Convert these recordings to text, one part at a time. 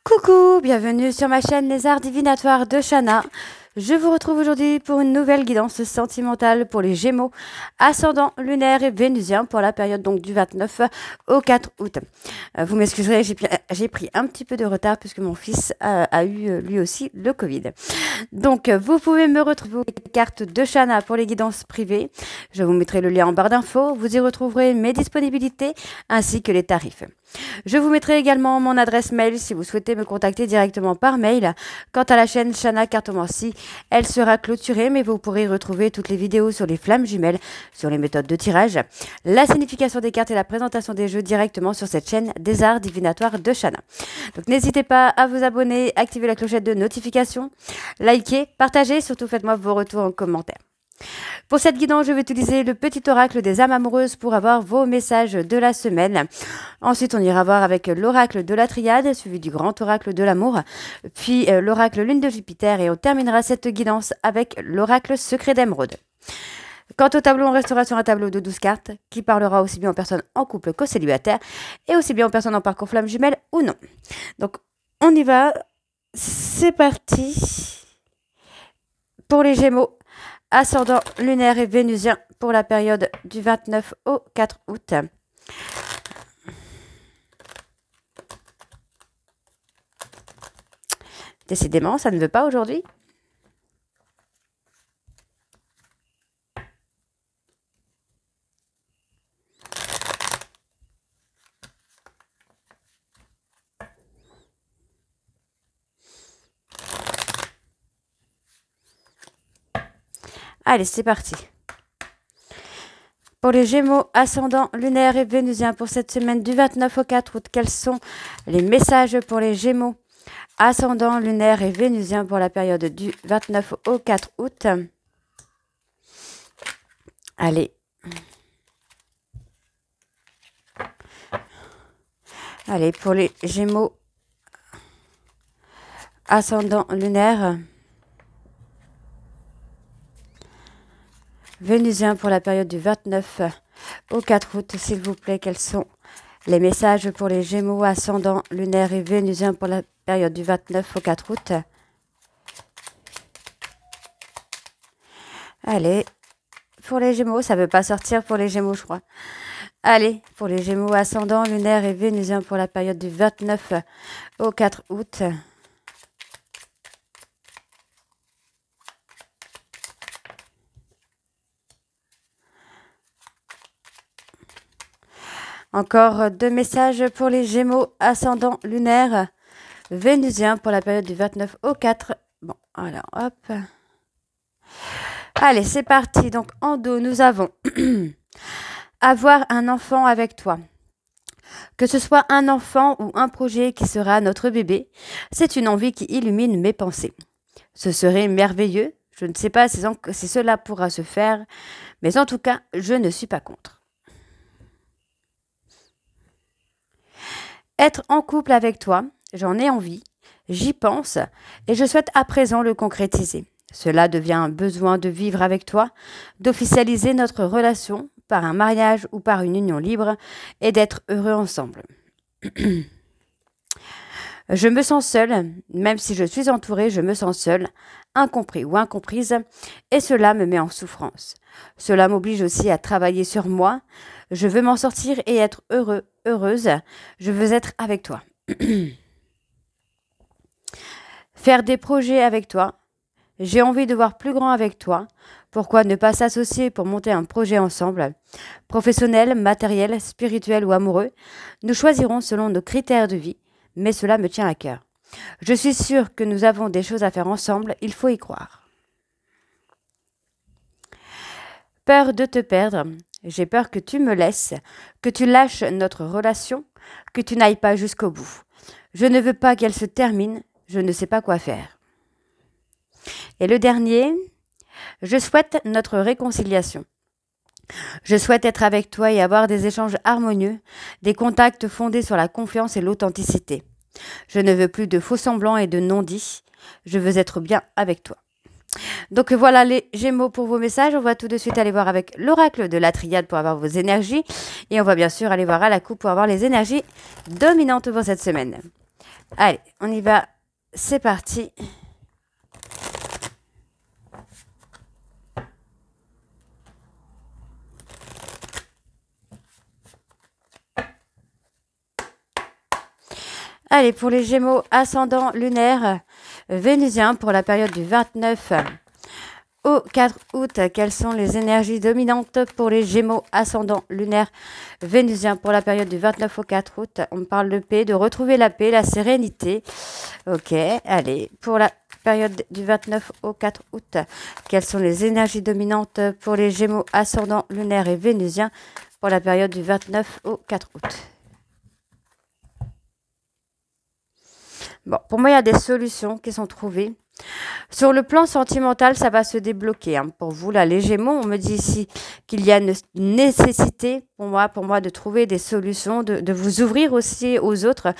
Coucou, bienvenue sur ma chaîne Les Arts Divinatoires de Shana. Je vous retrouve aujourd'hui pour une nouvelle guidance sentimentale pour les Gémeaux, ascendant lunaire et vénusien pour la période donc du 29 au 4 août. Vous m'excuserez, j'ai pris un petit peu de retard puisque mon fils a eu lui aussi le Covid. Donc vous pouvez me retrouver les cartes de Shana pour les guidances privées. Je vous mettrai le lien en barre d'infos. Vous y retrouverez mes disponibilités ainsi que les tarifs. Je vous mettrai également mon adresse mail si vous souhaitez me contacter directement par mail. Quant à la chaîne Shana Cartomancie, elle sera clôturée, mais vous pourrez retrouver toutes les vidéos sur les flammes jumelles, sur les méthodes de tirage, la signification des cartes et la présentation des jeux directement sur cette chaîne des Arts Divinatoires de Shana. Donc n'hésitez pas à vous abonner, activer la clochette de notification, liker, partager, surtout faites-moi vos retours en commentaire. Pour cette guidance, je vais utiliser le petit oracle des âmes amoureuses pour avoir vos messages de la semaine. Ensuite, on ira voir avec l'oracle de la triade, suivi du grand oracle de l'amour, puis l'oracle lune de Jupiter, et on terminera cette guidance avec l'oracle secret d'émeraude. Quant au tableau, on restera sur un tableau de 12 cartes qui parlera aussi bien aux personnes en couple qu'aux célibataires, et aussi bien aux personnes en parcours flamme jumelle ou non. Donc, on y va. C'est parti pour les Gémeaux. Ascendant lunaire et vénusien pour la période du 29 au 4 août. Décidément, ça ne veut pas aujourd'hui. Allez, c'est parti. Pour les Gémeaux, ascendant lunaire et vénusien pour cette semaine du 29 au 4 août, quels sont les messages pour les Gémeaux, ascendant lunaire et vénusien pour la période du 29 au 4 août? Allez. Allez, pour les Gémeaux, ascendant lunaire, vénusien pour la période du 29 au 4 août, s'il vous plaît, quels sont les messages pour les Gémeaux, ascendant lunaire et vénusien pour la période du 29 au 4 août? Allez, pour les Gémeaux, ça ne veut pas sortir pour les Gémeaux, je crois. Allez, pour les Gémeaux, ascendant lunaire et vénusien pour la période du 29 au 4 août. Encore deux messages pour les Gémeaux, ascendant lunaire, vénusien pour la période du 29 au 4. Bon, alors, hop. Allez, c'est parti. Donc, en dos, nous avons avoir un enfant avec toi. Que ce soit un enfant ou un projet qui sera notre bébé, c'est une envie qui illumine mes pensées. Ce serait merveilleux. Je ne sais pas si cela pourra se faire, mais en tout cas, je ne suis pas contre. Être en couple avec toi, j'en ai envie, j'y pense et je souhaite à présent le concrétiser. Cela devient un besoin de vivre avec toi, d'officialiser notre relation par un mariage ou par une union libre et d'être heureux ensemble. Je me sens seule, même si je suis entourée, je me sens seule, incompris ou incomprise, et cela me met en souffrance. Cela m'oblige aussi à travailler sur moi. Je veux m'en sortir et être heureux, heureuse. Je veux être avec toi. Faire des projets avec toi. J'ai envie de voir plus grand avec toi. Pourquoi ne pas s'associer pour monter un projet ensemble? Professionnel, matériel, spirituel ou amoureux, nous choisirons selon nos critères de vie, mais cela me tient à cœur. Je suis sûre que nous avons des choses à faire ensemble, il faut y croire. Peur de te perdre. J'ai peur que tu me laisses, que tu lâches notre relation, que tu n'ailles pas jusqu'au bout. Je ne veux pas qu'elle se termine, je ne sais pas quoi faire. Et le dernier, je souhaite notre réconciliation. Je souhaite être avec toi et avoir des échanges harmonieux, des contacts fondés sur la confiance et l'authenticité. Je ne veux plus de faux semblants et de non-dits. Je veux être bien avec toi. Donc voilà les Gémeaux pour vos messages. On va tout de suite aller voir avec l'oracle de la triade pour avoir vos énergies. Et on va bien sûr aller voir à la coupe pour avoir les énergies dominantes pour cette semaine. Allez, on y va. C'est parti. Allez, pour les Gémeaux, ascendant lunaire vénusien pour la période du 29 au 4 août. Quelles sont les énergies dominantes pour les Gémeaux, ascendant lunaire vénusien pour la période du 29 au 4 août? On parle de paix, de retrouver la paix, la sérénité. Ok, allez, pour la période du 29 au 4 août, quelles sont les énergies dominantes pour les Gémeaux, ascendant lunaire et vénusien pour la période du 29 au 4 août? Bon, pour moi, il y a des solutions qui sont trouvées. Sur le plan sentimental, ça va se débloquer. Hein. Pour vous, là, les Gémeaux, on me dit ici qu'il y a une nécessité pour moi de trouver des solutions, de vous ouvrir aussi aux autres,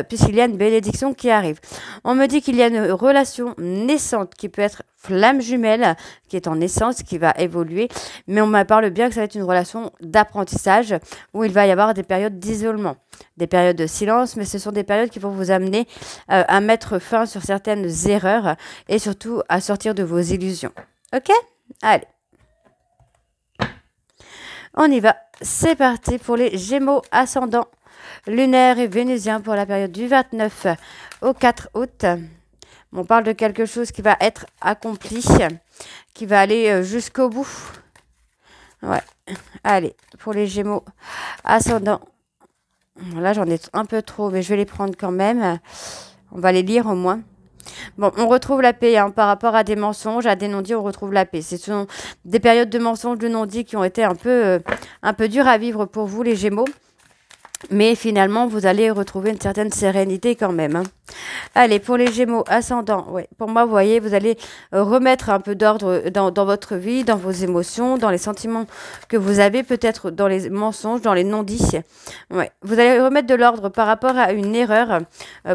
puisqu'il y a une bénédiction qui arrive. On me dit qu'il y a une relation naissante qui peut être flamme jumelle, qui est en naissance, qui va évoluer, mais on me parle bien que ça va être une relation d'apprentissage où il va y avoir des périodes d'isolement, des périodes de silence, mais ce sont des périodes qui vont vous amener à mettre fin sur certaines erreurs et surtout à sortir de vos illusions. Ok? Allez. On y va. C'est parti pour les Gémeaux ascendants lunaire et vénusien pour la période du 29 au 4 août. On parle de quelque chose qui va être accompli, qui va aller jusqu'au bout. Ouais. Allez, pour les Gémeaux ascendants. Là, j'en ai un peu trop, mais je vais les prendre quand même. On va les lire au moins. Bon, on retrouve la paix hein, par rapport à des mensonges, à des non-dits, on retrouve la paix. Ce sont des périodes de mensonges, de non-dits qui ont été un peu dures à vivre pour vous, les Gémeaux. Mais finalement, vous allez retrouver une certaine sérénité quand même. Hein. Allez, pour les Gémeaux ascendants, ouais, pour moi, vous voyez, vous allez remettre un peu d'ordre dans votre vie, dans vos émotions, dans les sentiments que vous avez, peut-être dans les mensonges, dans les non-dits. Ouais, vous allez remettre de l'ordre par rapport à une erreur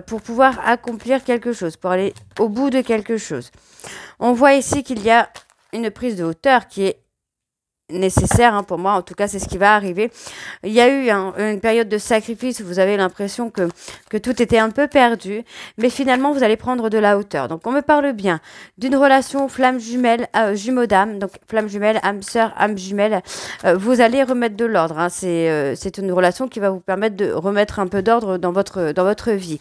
pour pouvoir accomplir quelque chose, pour aller au bout de quelque chose. On voit ici qu'il y a une prise de hauteur qui est nécessaire hein, pour moi, en tout cas c'est ce qui va arriver. Il y a eu une période de sacrifice où vous avez l'impression que tout était un peu perdu, mais finalement vous allez prendre de la hauteur. Donc on me parle bien d'une relation flamme jumelle, jumeau d'âme, donc flamme jumelle, âme sœur, âme jumelle. Vous allez remettre de l'ordre. Hein. C'est une relation qui va vous permettre de remettre un peu d'ordre dans votre vie.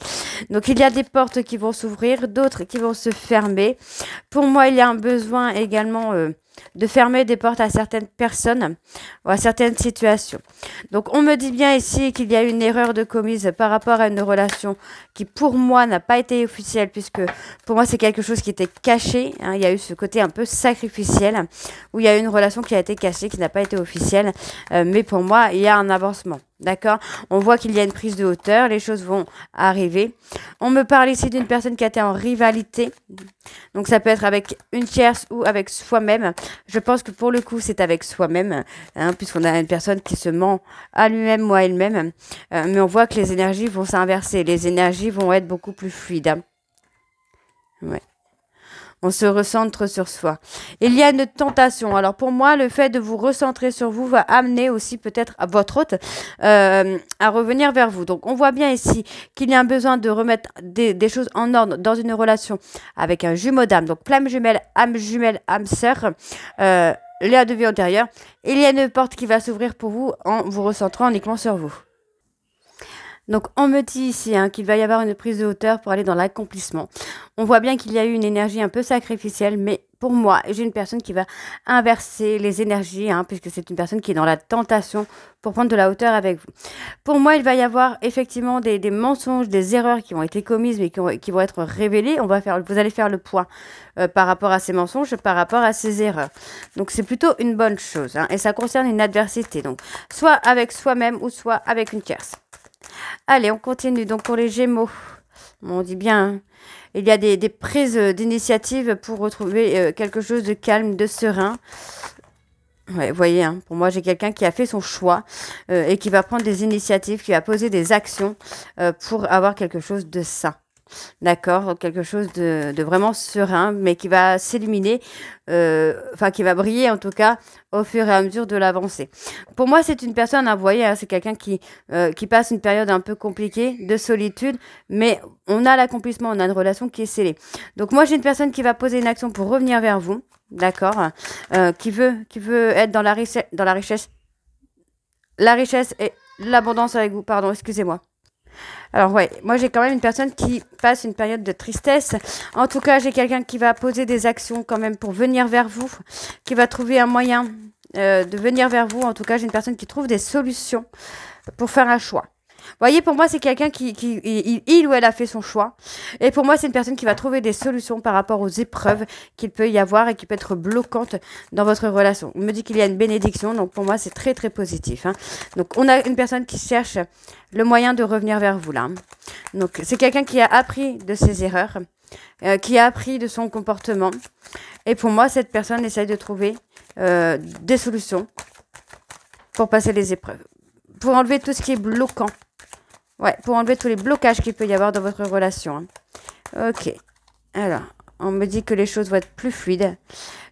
Donc il y a des portes qui vont s'ouvrir, d'autres qui vont se fermer. Pour moi, il y a un besoin également de fermer des portes à certaines personnes ou à certaines situations. Donc, on me dit bien ici qu'il y a une erreur de commise par rapport à une relation qui, pour moi, n'a pas été officielle, puisque pour moi, c'est quelque chose qui était caché. Hein. Il y a eu ce côté un peu sacrificiel, où il y a eu une relation qui a été cachée, qui n'a pas été officielle. Mais pour moi, il y a un avancement. D'accord? On voit qu'il y a une prise de hauteur, les choses vont arriver. On me parle ici d'une personne qui a été en rivalité. Donc ça peut être avec une tierce ou avec soi-même. Je pense que pour le coup, c'est avec soi-même, hein, puisqu'on a une personne qui se ment à lui-même ou à elle-même. Mais on voit que les énergies vont s'inverser. Les énergies vont être beaucoup plus fluides. Hein. Ouais. On se recentre sur soi. Il y a une tentation. Alors pour moi, le fait de vous recentrer sur vous va amener aussi peut-être à votre hôte à revenir vers vous. Donc on voit bien ici qu'il y a un besoin de remettre des choses en ordre dans une relation avec un jumeau d'âme. Donc flamme jumelle, âme sœur. Léa de vie antérieure. Il y a une porte qui va s'ouvrir pour vous en vous recentrant uniquement sur vous. Donc, on me dit ici hein, qu'il va y avoir une prise de hauteur pour aller dans l'accomplissement. On voit bien qu'il y a eu une énergie un peu sacrificielle, mais pour moi, j'ai une personne qui va inverser les énergies, hein, puisque c'est une personne qui est dans la tentation pour prendre de la hauteur avec vous. Pour moi, il va y avoir effectivement des mensonges, des erreurs qui ont été commises, mais qui vont être révélées. Vous allez faire le point par rapport à ces mensonges, par rapport à ces erreurs. Donc, c'est plutôt une bonne chose, hein, et ça concerne une adversité. Donc, soit avec soi-même ou soit avec une tierce. Allez, on continue. Donc, pour les Gémeaux, on dit bien, hein, il y a des prises d'initiative pour retrouver quelque chose de calme, de serein. Ouais, vous voyez, hein, pour moi, j'ai quelqu'un qui a fait son choix et qui va prendre des initiatives, qui va poser des actions pour avoir quelque chose de sain. D'accord? Quelque chose de vraiment serein, mais qui va s'illuminer, enfin qui va briller en tout cas au fur et à mesure de l'avancée. Pour moi, c'est une personne, hein, vous voyez, hein, c'est quelqu'un qui passe une période un peu compliquée de solitude, mais on a l'accomplissement, on a une relation qui est scellée. Donc moi, j'ai une personne qui va poser une action pour revenir vers vous, d'accord? Qui veut être dans la richesse et l'abondance avec vous, pardon, excusez-moi. Alors ouais, moi j'ai quand même une personne qui passe une période de tristesse. En tout cas, j'ai quelqu'un qui va poser des actions quand même pour venir vers vous, qui va trouver un moyen de venir vers vous. En tout cas, j'ai une personne qui trouve des solutions pour faire un choix. Vous voyez, pour moi, c'est quelqu'un il ou elle a fait son choix. Et pour moi, c'est une personne qui va trouver des solutions par rapport aux épreuves qu'il peut y avoir et qui peut être bloquantes dans votre relation. On me dit qu'il y a une bénédiction, donc pour moi, c'est très, très positif. Hein. Donc, on a une personne qui cherche le moyen de revenir vers vous, là. Donc, c'est quelqu'un qui a appris de ses erreurs, qui a appris de son comportement. Et pour moi, cette personne essaye de trouver des solutions pour passer les épreuves, pour enlever tout ce qui est bloquant. Ouais, pour enlever tous les blocages qu'il peut y avoir dans votre relation. Hein. Ok. Alors, on me dit que les choses vont être plus fluides.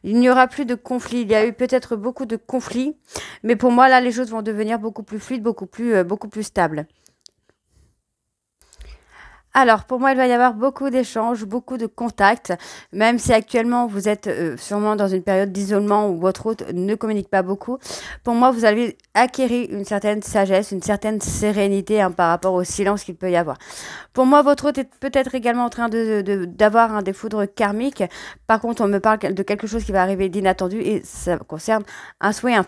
Il n'y aura plus de conflits. Il y a eu peut-être beaucoup de conflits. Mais pour moi, là, les choses vont devenir beaucoup plus fluides, beaucoup plus stables. Alors, pour moi, il va y avoir beaucoup d'échanges, beaucoup de contacts, même si actuellement vous êtes sûrement dans une période d'isolement où votre hôte ne communique pas beaucoup. Pour moi, vous allez acquérir une certaine sagesse, une certaine sérénité, hein, par rapport au silence qu'il peut y avoir. Pour moi, votre hôte est peut-être également en train d'avoir des foudres karmiques. Par contre, on me parle de quelque chose qui va arriver d'inattendu et ça concerne un souhait, un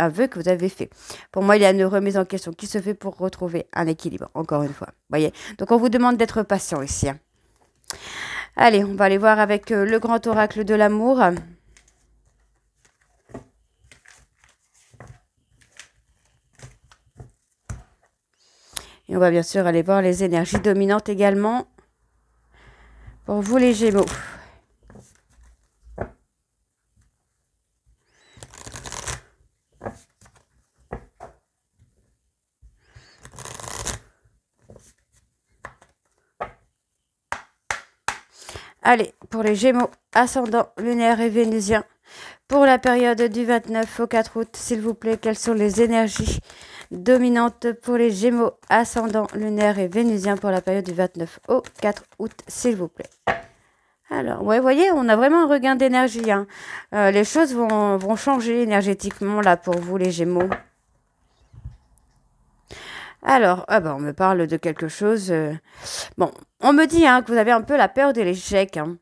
vœu que vous avez fait. Pour moi, il y a une remise en question qui se fait pour retrouver un équilibre, encore une fois. Voyez. Donc, on vous demande d'être patient ici. Hein. Allez, on va aller voir avec le grand oracle de l'amour. Et on va bien sûr aller voir les énergies dominantes également. Pour vous les Gémeaux. Allez, pour les Gémeaux, ascendant lunaire et vénusien, pour la période du 29 au 4 août, s'il vous plaît, quelles sont les énergies dominantes pour les Gémeaux, ascendant lunaire et vénusien pour la période du 29 au 4 août, s'il vous plaît. Alors, ouais, vous voyez, on a vraiment un regain d'énergie. Hein. Les choses vont changer énergétiquement là pour vous les Gémeaux. Alors, on me parle de quelque chose. Bon, on me dit que vous avez un peu la peur de l'échec. Hein.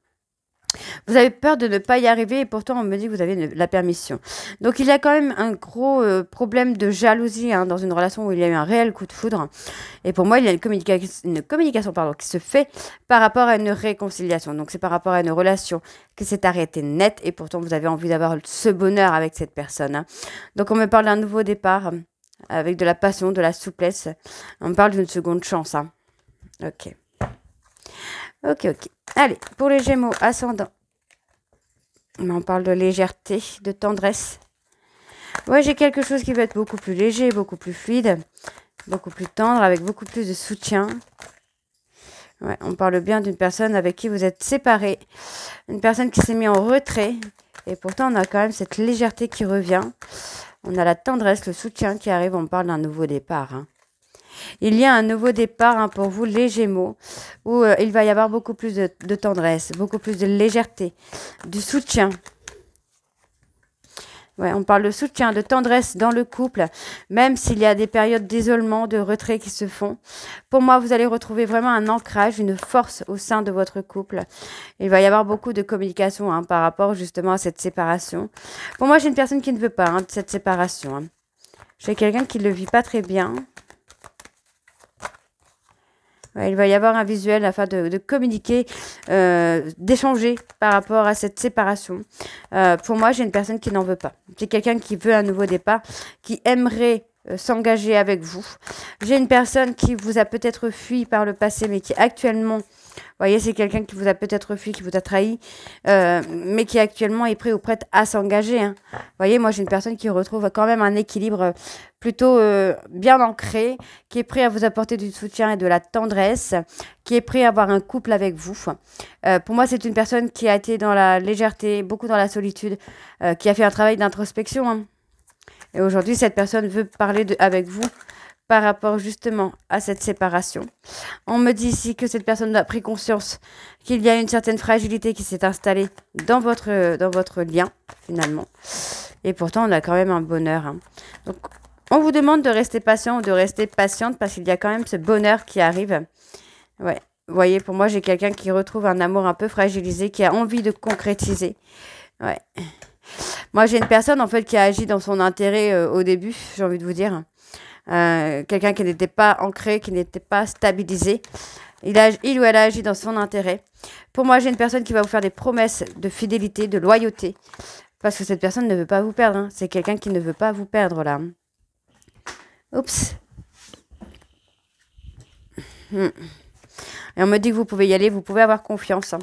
Vous avez peur de ne pas y arriver et pourtant on me dit que vous avez la permission. Donc il y a quand même un gros problème de jalousie dans une relation où il y a eu un réel coup de foudre. Et pour moi, il y a une communication qui se fait par rapport à une réconciliation. Donc c'est par rapport à une relation qui s'est arrêtée net et pourtant vous avez envie d'avoir ce bonheur avec cette personne. Hein. Donc on me parle d'un nouveau départ. Avec de la passion, de la souplesse. On me parle d'une seconde chance. Hein. Ok. Ok. Allez, pour les Gémeaux, ascendant. On parle de légèreté, de tendresse. Ouais, j'ai quelque chose qui va être beaucoup plus léger, beaucoup plus fluide, beaucoup plus tendre, avec beaucoup plus de soutien. Ouais, on parle bien d'une personne avec qui vous êtes séparés. Une personne qui s'est mise en retrait. Et pourtant, on a quand même cette légèreté qui revient. On a la tendresse, le soutien qui arrive. On parle d'un nouveau départ. Hein. Il y a un nouveau départ pour vous, les Gémeaux, où il va y avoir beaucoup plus de tendresse, beaucoup plus de légèreté, du soutien. Ouais, on parle de soutien, de tendresse dans le couple, même s'il y a des périodes d'isolement, de retrait qui se font. Pour moi, vous allez retrouver vraiment un ancrage, une force au sein de votre couple. Il va y avoir beaucoup de communication par rapport justement à cette séparation. Pour moi, j'ai une personne qui ne veut pas de cette séparation. Hein. J'ai quelqu'un qui ne le vit pas très bien. Ouais, il va y avoir un visuel afin de communiquer, d'échanger par rapport à cette séparation. Pour moi, j'ai une personne qui n'en veut pas. C'est quelqu'un qui veut un nouveau départ, qui aimerait s'engager avec vous. J'ai une personne qui vous a peut-être fui par le passé, mais qui actuellement, vous voyez, c'est quelqu'un qui vous a peut-être fui, qui vous a trahi, mais qui actuellement est prêt ou prête à s'engager. Hein. Vous voyez, moi j'ai une personne qui retrouve quand même un équilibre plutôt bien ancré, qui est prêt à vous apporter du soutien et de la tendresse, qui est prêt à avoir un couple avec vous. Pour moi, c'est une personne qui a été dans la légèreté, beaucoup dans la solitude, qui a fait un travail d'introspection. Hein. Et aujourd'hui, cette personne veut parler avec vous par rapport justement à cette séparation. On me dit ici que cette personne a pris conscience qu'il y a une certaine fragilité qui s'est installée dans votre lien, finalement. Et pourtant, on a quand même un bonheur. Hein. Donc, on vous demande de rester patient ou de rester patiente parce qu'il y a quand même ce bonheur qui arrive. Ouais. Vous voyez, pour moi, j'ai quelqu'un qui retrouve un amour un peu fragilisé, qui a envie de concrétiser. Ouais. Moi, j'ai une personne, en fait, qui a agi dans son intérêt au début, j'ai envie de vous dire. Quelqu'un qui n'était pas ancré, qui n'était pas stabilisé. Il ou elle a agi dans son intérêt. Pour moi, j'ai une personne qui va vous faire des promesses de fidélité, de loyauté. Parce que cette personne ne veut pas vous perdre. Hein. C'est quelqu'un qui ne veut pas vous perdre, là. Oups. Et on me dit que vous pouvez y aller, vous pouvez avoir confiance. Hein.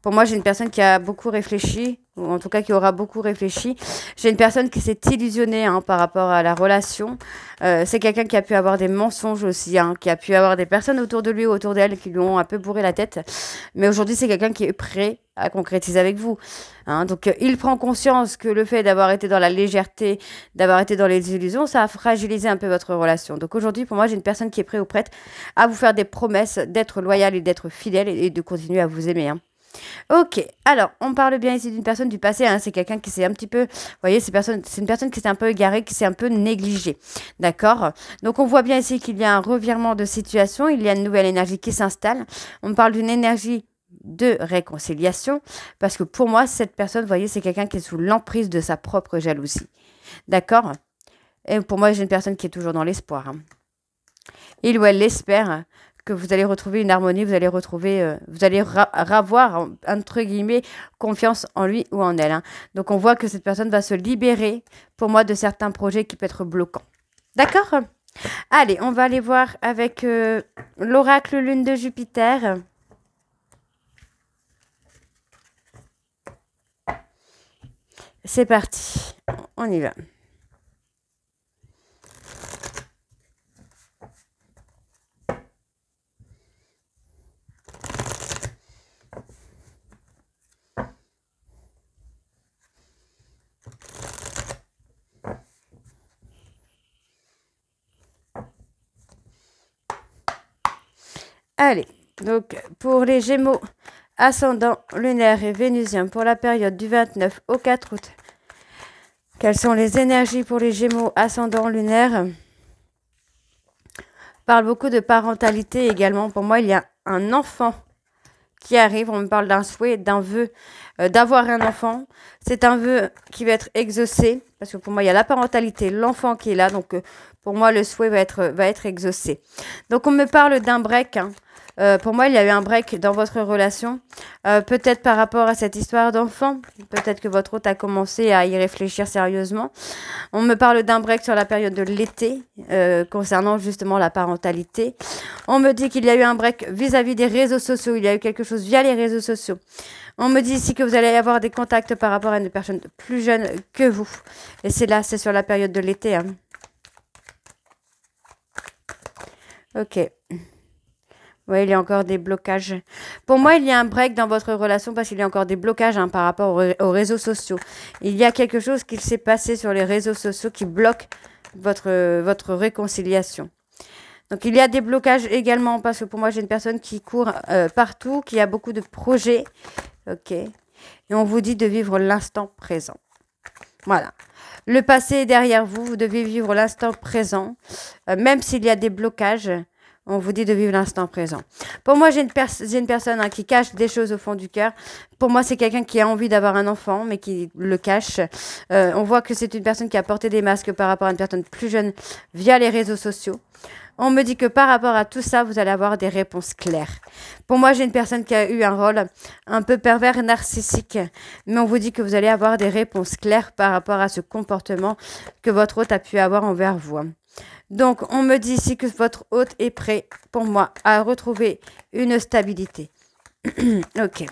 Pour moi, j'ai une personne qui a beaucoup réfléchi, ou en tout cas qui aura beaucoup réfléchi. J'ai une personne qui s'est illusionnée hein, par rapport à la relation. C'est quelqu'un qui a pu avoir des mensonges aussi, hein, qui a pu avoir des personnes autour de lui ou autour d'elle qui lui ont un peu bourré la tête. Mais aujourd'hui, c'est quelqu'un qui est prêt à concrétiser avec vous. Hein. Donc, il prend conscience que le fait d'avoir été dans la légèreté, d'avoir été dans les illusions, ça a fragilisé un peu votre relation. Donc, aujourd'hui, pour moi, j'ai une personne qui est prête ou prête à vous faire des promesses d'être loyale et d'être fidèle et de continuer à vous aimer. Hein. Ok, alors on parle bien ici d'une personne du passé, hein, c'est quelqu'un qui s'est un petit peu, vous voyez, c'est une personne qui s'est un peu égarée, qui s'est un peu négligée, d'accord? Donc on voit bien ici qu'il y a un revirement de situation, il y a une nouvelle énergie qui s'installe, on parle d'une énergie de réconciliation, parce que pour moi, cette personne, vous voyez, c'est quelqu'un qui est sous l'emprise de sa propre jalousie, d'accord? Et pour moi, j'ai une personne qui est toujours dans l'espoir, hein. Il ou elle l'espère, que vous allez retrouver une harmonie, vous allez retrouver, vous allez avoir, entre guillemets, confiance en lui ou en elle. Hein. Donc, on voit que cette personne va se libérer, pour moi, de certains projets qui peuvent être bloquants. D'accord? Allez, on va aller voir avec l'oracle lune de Jupiter. C'est parti. On y va. Allez, donc pour les Gémeaux, ascendant lunaire et vénusien pour la période du 29 au 4 août, quelles sont les énergies pour les Gémeaux, ascendant lunaire? Parle beaucoup de parentalité également. Pour moi, il y a un enfant qui arrive. On me parle d'un souhait, d'un vœu d'avoir un enfant. C'est un vœu qui va être exaucé. Parce que pour moi, il y a la parentalité, l'enfant qui est là. Donc, pour moi, le souhait va être exaucé. Donc, on me parle d'un break. Hein. Pour moi, il y a eu un break dans votre relation. Peut-être par rapport à cette histoire d'enfant. Peut-être que votre hôte a commencé à y réfléchir sérieusement. On me parle d'un break sur la période de l'été, concernant justement la parentalité. On me dit qu'il y a eu un break vis-à-vis des réseaux sociaux. Il y a eu quelque chose via les réseaux sociaux. On me dit ici que vous allez avoir des contacts par rapport à une personne plus jeune que vous. Et c'est sur la période de l'été. Hein. Ok. Oui, il y a encore des blocages. Pour moi, il y a un break dans votre relation parce qu'il y a encore des blocages hein, par rapport aux réseaux sociaux. Il y a quelque chose qui s'est passé sur les réseaux sociaux qui bloque votre réconciliation. Donc, il y a des blocages également parce que pour moi, j'ai une personne qui court partout, qui a beaucoup de projets. Ok. Et on vous dit de vivre l'instant présent. Voilà. Le passé est derrière vous. Vous devez vivre l'instant présent. Même s'il y a des blocages. On vous dit de vivre l'instant présent. Pour moi, j'ai une personne hein, qui cache des choses au fond du cœur. Pour moi, c'est quelqu'un qui a envie d'avoir un enfant, mais qui le cache. On voit que c'est une personne qui a porté des masques par rapport à une personne plus jeune via les réseaux sociaux. On me dit que par rapport à tout ça, vous allez avoir des réponses claires. Pour moi, j'ai une personne qui a eu un rôle un peu pervers et narcissique. Mais on vous dit que vous allez avoir des réponses claires par rapport à ce comportement que votre hôte a pu avoir envers vous. Donc, on me dit ici que votre hôte est prêt pour moi à retrouver une stabilité. Ok.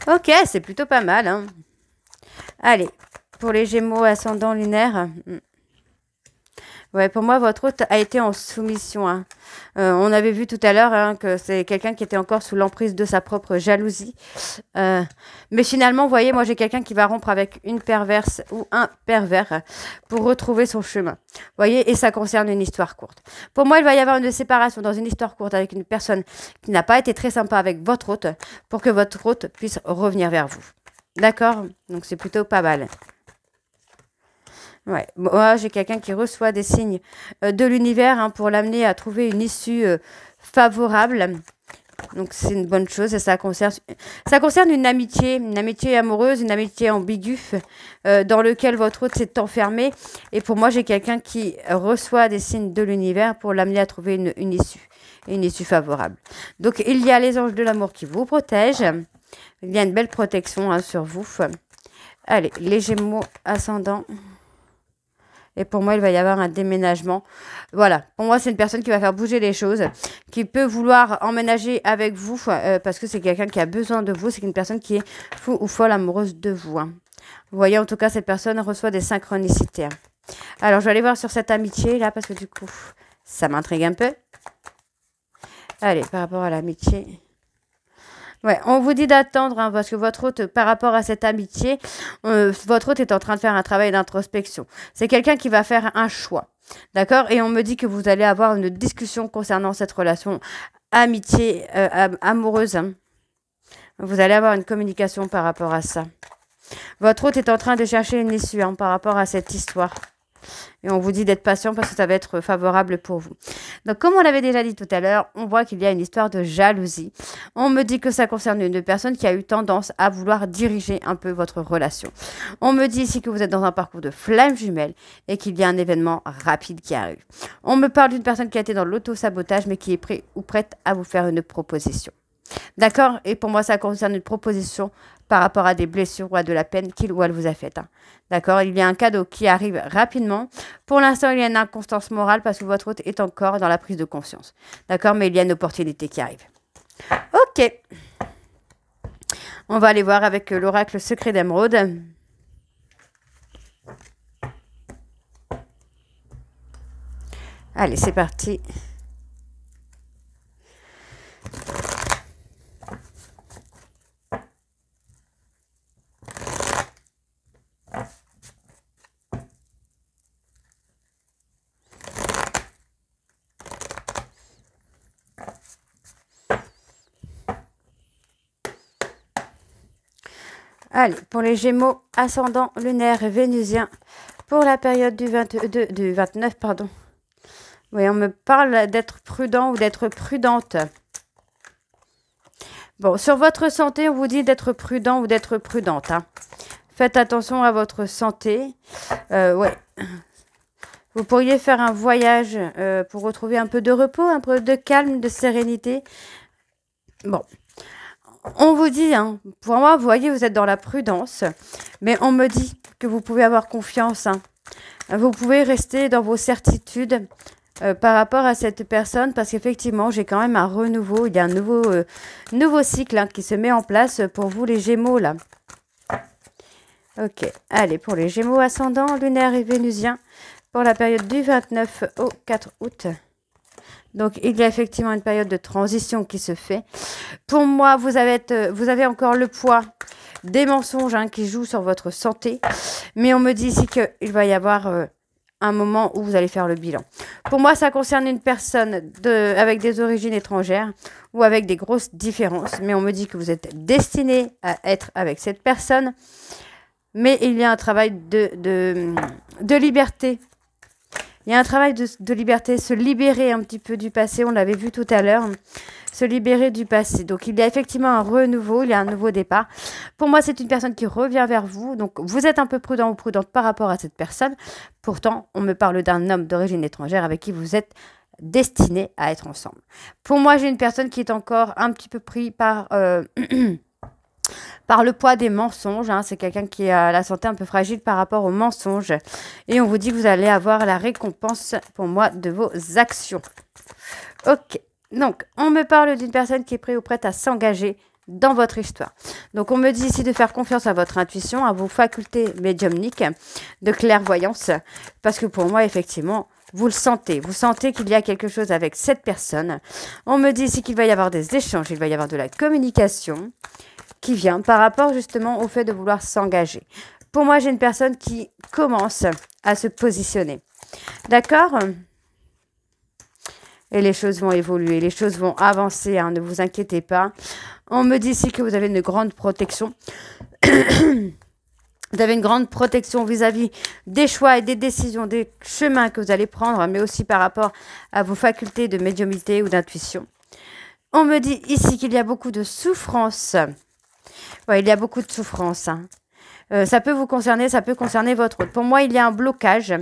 Ok, c'est plutôt pas mal, hein. Allez, pour les Gémeaux ascendant lunaire. Ouais, pour moi, votre hôte a été en soumission, hein. On avait vu tout à l'heure, hein, que c'est quelqu'un qui était encore sous l'emprise de sa propre jalousie. Mais finalement, vous voyez, moi, j'ai quelqu'un qui va rompre avec une perverse ou un pervers pour retrouver son chemin. Vous voyez, et ça concerne une histoire courte. Pour moi, il va y avoir une séparation dans une histoire courte avec une personne qui n'a pas été très sympa avec votre hôte pour que votre hôte puisse revenir vers vous. D'accord? Donc, c'est plutôt pas mal. Ouais, moi j'ai quelqu'un qui reçoit des signes de l'univers, hein, pour l'amener à trouver une issue favorable. Donc c'est une bonne chose et ça concerne une amitié amoureuse, une amitié ambiguë dans lequel votre hôte s'est enfermé. Et pour moi j'ai quelqu'un qui reçoit des signes de l'univers pour l'amener à trouver une issue favorable. Donc il y a les anges de l'amour qui vous protègent. Il y a une belle protection, hein, sur vous. Allez, les Gémeaux ascendants. Et pour moi, il va y avoir un déménagement. Voilà. Pour moi, c'est une personne qui va faire bouger les choses, qui peut vouloir emménager avec vous, parce que c'est quelqu'un qui a besoin de vous. C'est une personne qui est fou ou folle amoureuse de vous, hein. Vous voyez, en tout cas, cette personne reçoit des synchronicités, hein. Alors, je vais aller voir sur cette amitié, là, parce que du coup, ça m'intrigue un peu. Allez, par rapport à l'amitié... Ouais, on vous dit d'attendre, hein, parce que votre hôte, par rapport à cette amitié, votre hôte est en train de faire un travail d'introspection. C'est quelqu'un qui va faire un choix, d'accord? Et on me dit que vous allez avoir une discussion concernant cette relation amitié, amoureuse, hein. Vous allez avoir une communication par rapport à ça. Votre hôte est en train de chercher une issue, hein, par rapport à cette histoire. Et on vous dit d'être patient parce que ça va être favorable pour vous. Donc, comme on l'avait déjà dit tout à l'heure, on voit qu'il y a une histoire de jalousie. On me dit que ça concerne une personne qui a eu tendance à vouloir diriger un peu votre relation. On me dit ici que vous êtes dans un parcours de flamme jumelle et qu'il y a un événement rapide qui arrive. On me parle d'une personne qui a été dans l'auto-sabotage mais qui est prêt ou prête à vous faire une proposition. D'accord? Et pour moi, ça concerne une proposition par rapport à des blessures ou à de la peine qu'il ou elle vous a faite, hein. D'accord? Il y a un cadeau qui arrive rapidement. Pour l'instant, il y a une inconstance morale parce que votre hôte est encore dans la prise de conscience. D'accord? Mais il y a une opportunité qui arrive. Ok. On va aller voir avec l'oracle secret d'émeraude. Allez, c'est parti. Allez, pour les Gémeaux, ascendant lunaire et vénusien, pour la période du 29, pardon. Oui, on me parle d'être prudent ou d'être prudente. Bon, sur votre santé, on vous dit d'être prudent ou d'être prudente, hein. Faites attention à votre santé. Ouais. Vous pourriez faire un voyage pour retrouver un peu de repos, un peu de calme, de sérénité. Bon. On vous dit, hein, pour moi, vous voyez, vous êtes dans la prudence, mais on me dit que vous pouvez avoir confiance, hein. Vous pouvez rester dans vos certitudes par rapport à cette personne, parce qu'effectivement, j'ai quand même un renouveau, il y a un nouveau cycle, hein, qui se met en place pour vous, les Gémeaux, là. Ok, allez, pour les Gémeaux ascendants, lunaire et vénusien, pour la période du 29 au 4 août. Donc, il y a effectivement une période de transition qui se fait. Pour moi, vous avez encore le poids des mensonges, hein, qui jouent sur votre santé. Mais on me dit ici qu'il va y avoir un moment où vous allez faire le bilan. Pour moi, ça concerne une personne avec des origines étrangères ou avec des grosses différences. Mais on me dit que vous êtes destiné à être avec cette personne. Mais il y a un travail de liberté. Il y a un travail de liberté, se libérer un petit peu du passé, on l'avait vu tout à l'heure, se libérer du passé. Donc, il y a effectivement un renouveau, il y a un nouveau départ. Pour moi, c'est une personne qui revient vers vous. Donc, vous êtes un peu prudent ou prudente par rapport à cette personne. Pourtant, on me parle d'un homme d'origine étrangère avec qui vous êtes destinés à être ensemble. Pour moi, j'ai une personne qui est encore un petit peu pris par par le poids des mensonges. Hein. C'est quelqu'un qui a la santé un peu fragile par rapport aux mensonges. Et on vous dit que vous allez avoir la récompense pour moi de vos actions. Ok. Donc, on me parle d'une personne qui est prête ou prête à s'engager dans votre histoire. Donc, on me dit ici de faire confiance à votre intuition, à vos facultés médiumniques, de clairvoyance. Parce que pour moi, effectivement, vous le sentez. Vous sentez qu'il y a quelque chose avec cette personne. On me dit ici qu'il va y avoir des échanges, il va y avoir de la communication qui vient par rapport justement au fait de vouloir s'engager. Pour moi, j'ai une personne qui commence à se positionner. D'accord ? Et les choses vont évoluer, les choses vont avancer, hein, ne vous inquiétez pas. On me dit ici que vous avez une grande protection. Vous avez une grande protection vis-à-vis des choix et des décisions, des chemins que vous allez prendre, mais aussi par rapport à vos facultés de médiumnité ou d'intuition. On me dit ici qu'il y a beaucoup de souffrance. Ouais, il y a beaucoup de souffrance. Hein. Ça peut vous concerner, ça peut concerner votre autre. Pour moi, il y a un blocage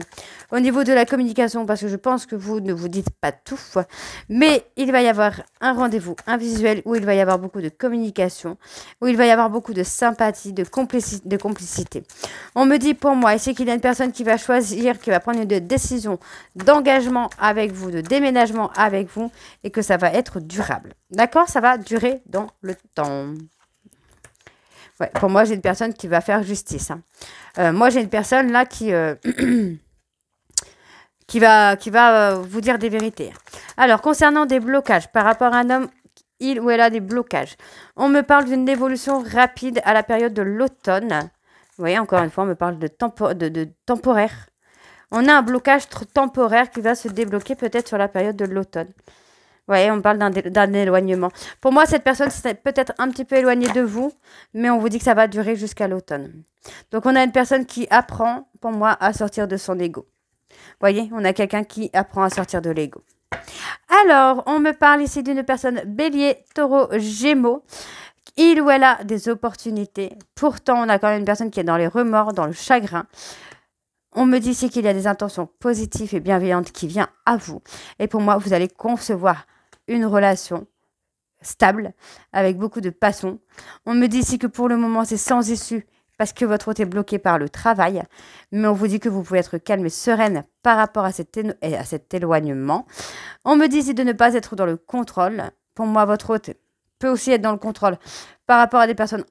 au niveau de la communication parce que je pense que vous ne vous dites pas tout. Mais il va y avoir un rendez-vous, un visuel où il va y avoir beaucoup de communication, où il va y avoir beaucoup de sympathie, de complicité. On me dit pour moi ici qu'il y a une personne qui va choisir, qui va prendre une décision d'engagement avec vous, de déménagement avec vous et que ça va être durable. D'accord ? Ça va durer dans le temps. Ouais, pour moi, j'ai une personne qui va faire justice. Hein. Moi, j'ai une personne là qui va vous dire des vérités. Alors, concernant des blocages, par rapport à un homme, il ou elle a des blocages. On me parle d'une évolution rapide à la période de l'automne. Vous voyez, encore une fois, on me parle de temporaire. On a un blocage temporaire qui va se débloquer peut-être sur la période de l'automne. Vous voyez, on parle d'un éloignement. Pour moi, cette personne s'est peut-être un petit peu éloignée de vous, mais on vous dit que ça va durer jusqu'à l'automne. Donc, on a une personne qui apprend, pour moi, à sortir de son ego. Vous voyez, on a quelqu'un qui apprend à sortir de l'ego. Alors, on me parle ici d'une personne bélier, taureau, gémeaux. Il ou elle a des opportunités. Pourtant, on a quand même une personne qui est dans les remords, dans le chagrin. On me dit ici qu'il y a des intentions positives et bienveillantes qui viennent à vous. Et pour moi, vous allez concevoir une relation stable, avec beaucoup de passion. On me dit ici que pour le moment, c'est sans issue, parce que votre hôte est bloqué par le travail. Mais on vous dit que vous pouvez être calme et sereine par rapport à cet éloignement. On me dit ici de ne pas être dans le contrôle. Pour moi, votre hôte peut aussi être dans le contrôle par rapport à des personnes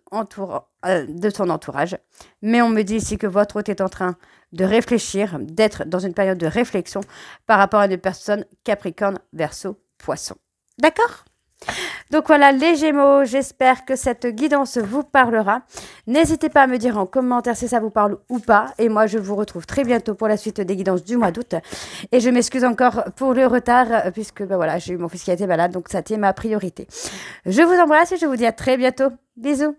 de son entourage. Mais on me dit ici que votre hôte est en train de réfléchir, d'être dans une période de réflexion par rapport à des personnes Capricorne, Verseau, Poisson. D'accord ? Donc voilà les Gémeaux, j'espère que cette guidance vous parlera. N'hésitez pas à me dire en commentaire si ça vous parle ou pas. Et moi, je vous retrouve très bientôt pour la suite des guidances du mois d'août. Et je m'excuse encore pour le retard, puisque voilà, j'ai eu mon fils qui a été malade, donc ça a été ma priorité. Je vous embrasse et je vous dis à très bientôt. Bisous.